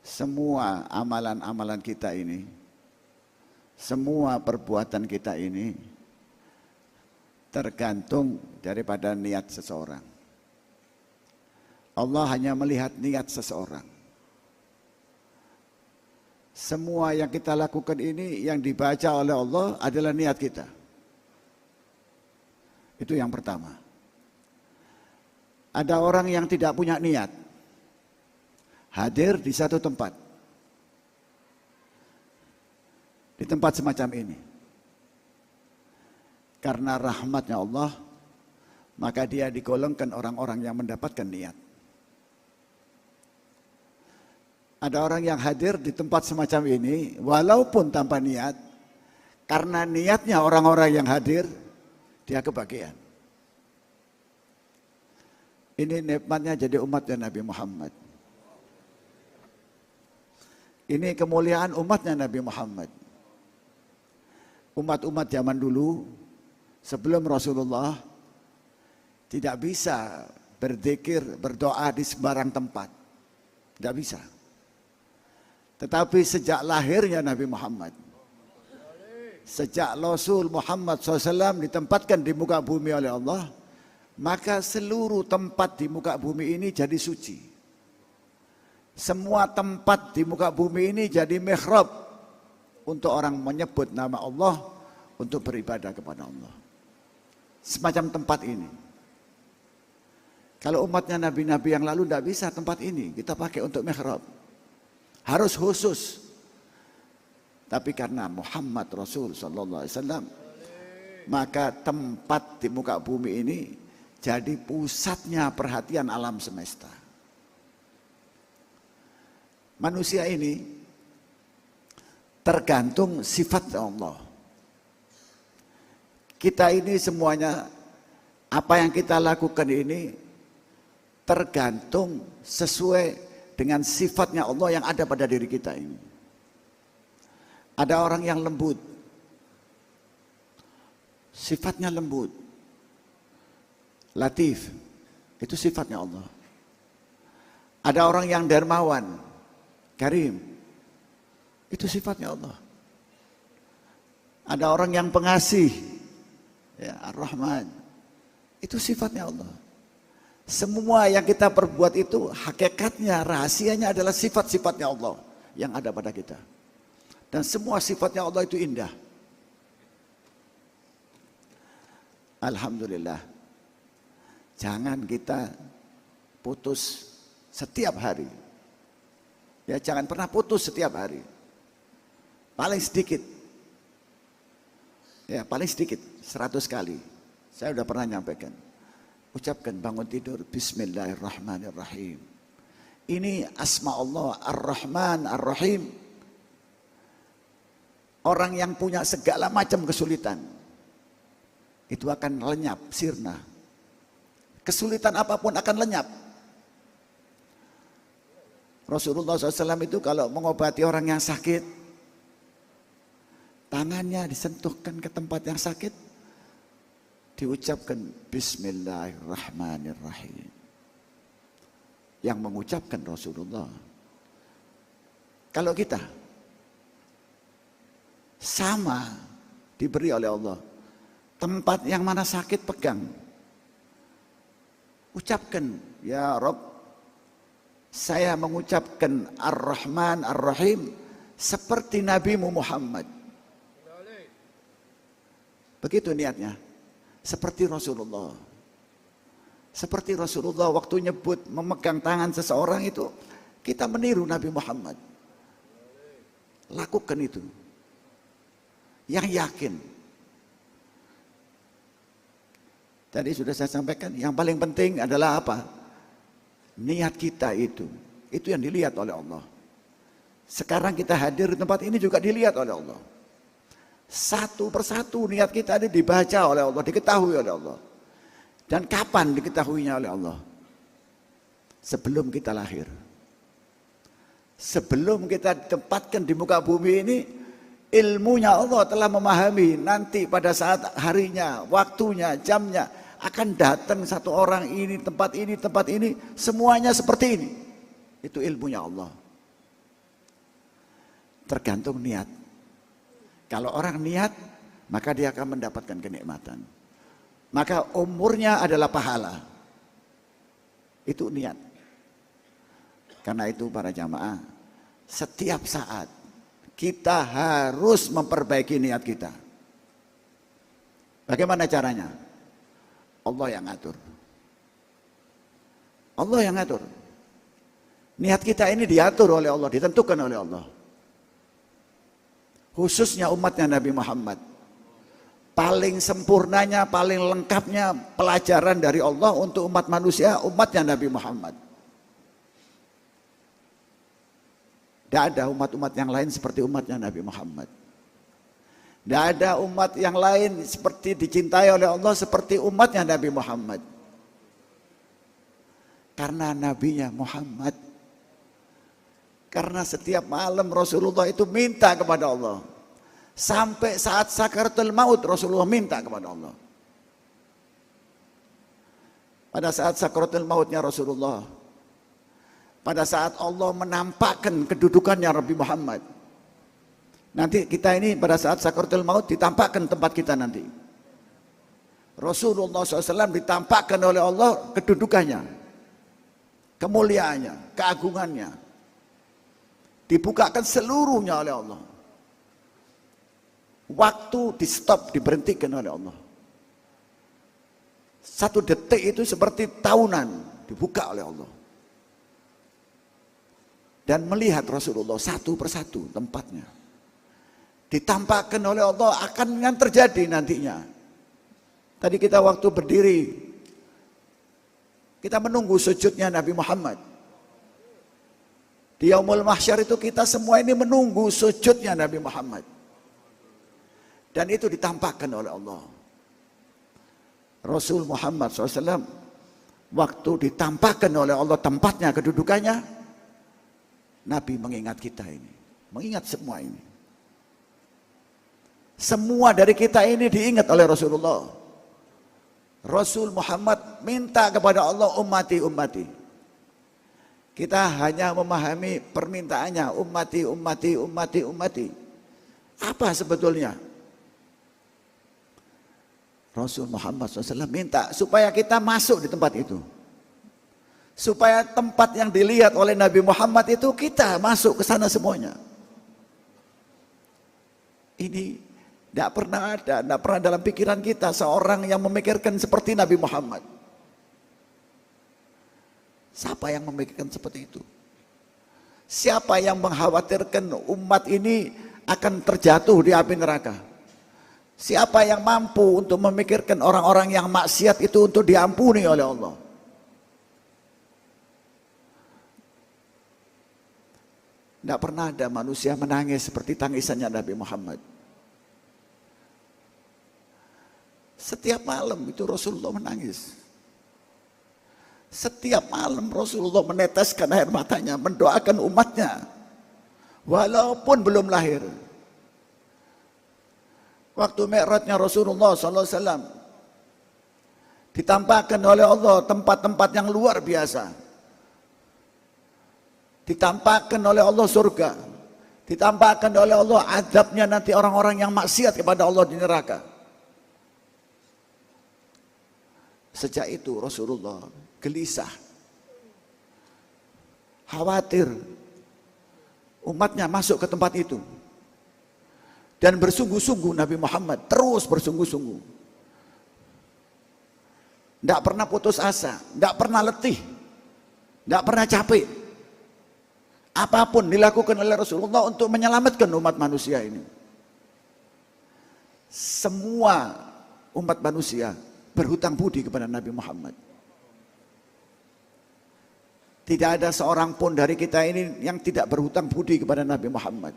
semua amalan-amalan kita ini, semua perbuatan kita ini tergantung daripada niat seseorang. Allah hanya melihat niat seseorang. Semua yang kita lakukan ini yang dibaca oleh Allah adalah niat kita. Itu yang pertama. Ada orang yang tidak punya niat, hadir di satu tempat, di tempat semacam ini. Karena rahmatnya Allah, maka dia digolongkan orang-orang yang mendapatkan niat. Ada orang yang hadir di tempat semacam ini, walaupun tanpa niat, karena niatnya orang-orang yang hadir, dia kebahagiaan. Ini nikmatnya jadi umatnya Nabi Muhammad. Ini kemuliaan umatnya Nabi Muhammad. Umat-umat zaman dulu, sebelum Rasulullah, tidak bisa berzikir, berdoa di sembarang tempat. Tidak bisa. Tetapi sejak lahirnya Nabi Muhammad, sejak Rasul Muhammad SAW ditempatkan di muka bumi oleh Allah, maka seluruh tempat di muka bumi ini jadi suci. Semua tempat di muka bumi ini jadi mihrab untuk orang menyebut nama Allah, untuk beribadah kepada Allah. Semacam tempat ini. Kalau umatnya nabi-nabi yang lalu tidak bisa tempat ini, kita pakai untuk mihrab. Harus khusus. Tapi karena Muhammad Rasul sallallahu alaihi wasallam, maka tempat di muka bumi ini jadi pusatnya perhatian alam semesta. Manusia ini tergantung sifat Allah. Kita ini semuanya, apa yang kita lakukan ini tergantung sesuai dengan sifatnya Allah yang ada pada diri kita ini. Ada orang yang lembut, sifatnya lembut, latif, itu sifatnya Allah. Ada orang yang dermawan, karim, itu sifatnya Allah. Ada orang yang pengasih, ya, Ar-Rahman, itu sifatnya Allah. Semua yang kita perbuat itu hakikatnya, rahasianya adalah sifat-sifatnya Allah yang ada pada kita. Dan semua sifatnya Allah itu indah. Alhamdulillah. Jangan kita putus setiap hari. Ya, jangan pernah putus setiap hari. Paling sedikit. Ya, paling sedikit 100 kali. Saya sudah pernah nyampaikan. Ucapkan bangun tidur, Bismillahirrahmanirrahim. Ini asma Allah, Ar-Rahman, Ar-Rahim. Orang yang punya segala macam kesulitan, itu akan lenyap, sirna. Kesulitan apapun akan lenyap. Rasulullah SAW itu kalau mengobati orang yang sakit, tangannya disentuhkan ke tempat yang sakit, diucapkan Bismillahirrahmanirrahim. Yang mengucapkan Rasulullah. Kalau kita sama diberi oleh Allah, tempat yang mana sakit pegang, ucapkan, ya Rabb, saya mengucapkan Ar-Rahman Ar-Rahim seperti Nabi Muhammad. Begitu niatnya. Seperti Rasulullah. Seperti Rasulullah waktu nyebut memegang tangan seseorang itu, kita meniru Nabi Muhammad. Lakukan itu. Yang yakin. Tadi sudah saya sampaikan, yang paling penting adalah apa? Niat kita itu. Itu yang dilihat oleh Allah. Sekarang kita hadir di tempat ini juga dilihat oleh Allah. Satu persatu niat kita ini dibaca oleh Allah, diketahui oleh Allah. Dan kapan diketahuinya oleh Allah? Sebelum kita lahir. Sebelum kita ditempatkan di muka bumi ini, ilmunya Allah telah memahami nanti pada saat harinya, waktunya, jamnya akan datang satu orang ini, tempat ini, semuanya seperti ini. Itu ilmunya Allah. Tergantung niat. Kalau orang niat, maka dia akan mendapatkan kenikmatan. Maka umurnya adalah pahala. Itu niat. Karena itu para jamaah, setiap saat kita harus memperbaiki niat kita. Bagaimana caranya? Allah yang ngatur. Allah yang ngatur. Niat kita ini diatur oleh Allah, ditentukan oleh Allah. Khususnya umatnya Nabi Muhammad. Paling sempurnanya, paling lengkapnya pelajaran dari Allah untuk umat manusia, umatnya Nabi Muhammad. Tidak ada umat-umat yang lain seperti umatnya Nabi Muhammad. Tidak ada umat yang lain seperti dicintai oleh Allah seperti umatnya Nabi Muhammad. Karena nabinya Muhammad. Karena setiap malam Rasulullah itu minta kepada Allah. Sampai saat sakaratul maut Rasulullah minta kepada Allah. Pada saat sakaratul mautnya Rasulullah, pada saat Allah menampakkan kedudukannya Nabi Muhammad. Nanti kita ini pada saat sakaratul maut ditampakkan tempat kita nanti. Rasulullah SAW ditampakkan oleh Allah kedudukannya, kemuliaannya, keagungannya. Dibukakan seluruhnya oleh Allah. Waktu di stop, diberhentikan oleh Allah. 1 detik itu seperti tahunan, dibuka oleh Allah. Dan melihat Rasulullah satu persatu tempatnya. Ditampakkan oleh Allah akan yang terjadi nantinya. Tadi kita waktu berdiri, kita menunggu sujudnya Nabi Muhammad. Di Yaumul Mahsyar itu kita semua ini menunggu sujudnya Nabi Muhammad. Dan itu ditampakkan oleh Allah. Rasul Muhammad SAW waktu ditampakkan oleh Allah tempatnya, kedudukannya, Nabi mengingat kita ini. Mengingat semua ini. Semua dari kita ini diingat oleh Rasulullah. Rasul Muhammad minta kepada Allah, ummati, ummati. Kita hanya memahami permintaannya, ummati, ummati, ummati, ummati. Apa sebetulnya? Rasul Muhammad SAW minta supaya kita masuk di tempat itu. Supaya tempat yang dilihat oleh Nabi Muhammad itu kita masuk ke sana semuanya. Ini tidak pernah ada, tidak pernah dalam pikiran kita seorang yang memikirkan seperti Nabi Muhammad. Siapa yang memikirkan seperti itu? Siapa yang mengkhawatirkan umat ini akan terjatuh di api neraka? Siapa yang mampu untuk memikirkan orang-orang yang maksiat itu untuk diampuni oleh Allah? Tidak pernah ada manusia menangis seperti tangisannya Nabi Muhammad. Setiap malam itu Rasulullah menangis. Setiap malam Rasulullah meneteskan air matanya, mendoakan umatnya. Walaupun belum lahir. Waktu Mi'rajnya Rasulullah SAW ditampakkan oleh Allah tempat-tempat yang luar biasa. Ditampakkan oleh Allah surga. Ditampakkan oleh Allah azabnya nanti orang-orang yang maksiat kepada Allah di neraka. Sejak itu Rasulullah gelisah, khawatir umatnya masuk ke tempat itu. Dan bersungguh-sungguh Nabi Muhammad terus bersungguh-sungguh. Tidak pernah putus asa, tidak pernah letih, tidak pernah capek. Apapun dilakukan oleh Rasulullah untuk menyelamatkan umat manusia ini. Semua umat manusia berhutang budi kepada Nabi Muhammad. Tidak ada seorang pun dari kita ini yang tidak berhutang budi kepada Nabi Muhammad.